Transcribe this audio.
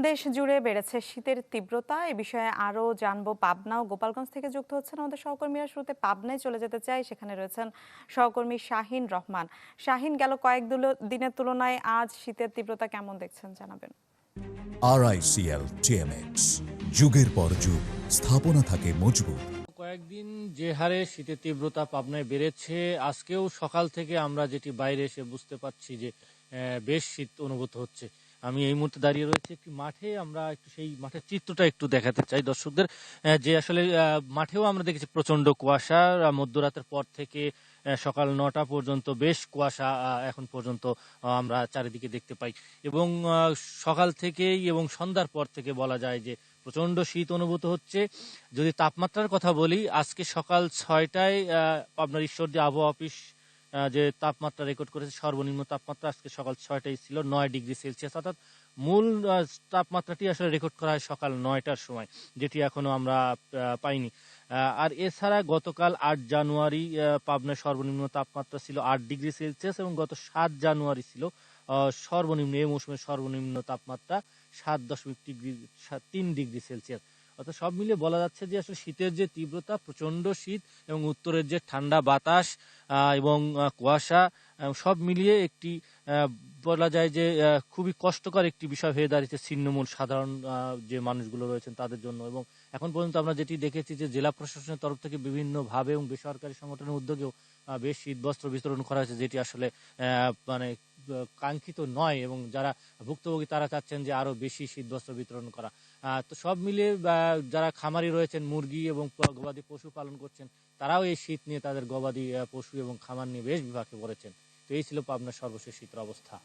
দেশ জুড়ে বেড়েছে শীতের তীব্রতা। এ বিষয়ে আরো জানবো পাবনা ও গোপালগঞ্জ থেকে যুক্ত হচ্ছেন আমাদের সহকর্মীরা। শুরুতে পাবনায় চলে যেতে চাই, সেখানে রয়েছেন সহকর্মী শাহিন রহমান। শাহিন, গেল দিনের তুলনায় আজ শীতের তীব্রতা কেমন দেখছেন জানাবেন। RICL TMX, যুগের পর যুগ স্থাপনা থাকে মজবুত। কয়েকদিন যে হারে শীতের তীব্রতা পাবনায় বেড়েছে, আজকেও সকাল থেকে আমরা যেটি বাইরে এসে বুঝতে পারছি যে বেশ শীত অনুভূত হচ্ছে। আমি এই মুহূর্তে দাঁড়িয়ে রয়েছে একটি মাঠে। আমরা একটু সেই মাঠের চিত্রটা একটু দেখাতে চাই দর্শকদের, যে আসলে মাঠেও আমরা দেখেছি প্রচন্ড কুয়াশা। মধ্যরাতের পর থেকে সকাল 9টা পর্যন্ত বেশ কুয়াশা এখন পর্যন্ত আমরা চারিদিকে দেখতে পাই। এবং সকাল থেকেই এবং সন্ধ্যার পর থেকে বলা যায় যে প্রচন্ড শীত অনুভূত হচ্ছে। যদি তাপমাত্রার কথা বলি, আজকে সকাল 6টায় পাবনার ঈশ্বরদী আবহাওয়া অফিস যে তাপমাত্রা রেকর্ড করেছে, সর্বনিম্ন তাপমাত্রা আজকে সকাল 6টায় ছিল 9 ডিগ্রি সেলসিয়াস। অর্থাৎ মূল তাপমাত্রাটি আসলে রেকর্ড করা হয় সকাল 9টার সময়, যেটি এখনো আমরা পাইনি। আর এছাড়া গতকাল 8 জানুয়ারি পাবনার সর্বনিম্ন তাপমাত্রা ছিল 8 ডিগ্রি সেলসিয়াস, এবং গত 7 জানুয়ারি ছিল সর্বনিম্ন এই মৌসুমের সর্বনিম্ন তাপমাত্রা 7.3 ডিগ্রি সেলসিয়াস। অর্থাৎ সব মিলিয়ে বলা যাচ্ছে যে আসলে শীতের যে তীব্রতা, প্রচন্ড শীত এবং উত্তরের যে ঠান্ডা বাতাস এবং কুয়াশা, সব মিলিয়ে একটি বলা যায় যে খুবই কষ্টকর একটি বিষয় হয়ে দাঁড়িয়েছে ছিন্নমূল সাধারণ যে মানুষগুলো রয়েছেন তাদের জন্য। এবং এখন পর্যন্ত আমরা যেটি দেখেছি যে জেলা প্রশাসনের তরফ থেকে বিভিন্নভাবে এবং বেসরকারি সংগঠনের উদ্যোগেও বেশ শীতবস্ত্র বিতরণ করা হয়েছে, যেটি আসলে মানে কাঙ্ক্ষিত নয়, এবং যারা ভুক্তভোগী তারা চাচ্ছেন যে আরো বেশি শীতবস্ত্র বিতরণ করা। তো সব মিলিয়ে যারা খামারি রয়েছেন, মুরগি এবং গবাদি পশু পালন করছেন, তারাও এই শীত নিয়ে তাদের গবাদি পশু এবং খামার নিয়ে বেশ বিপাকে পড়েছেন। তো এই ছিল পাবনার সর্বশেষ শীতের অবস্থা।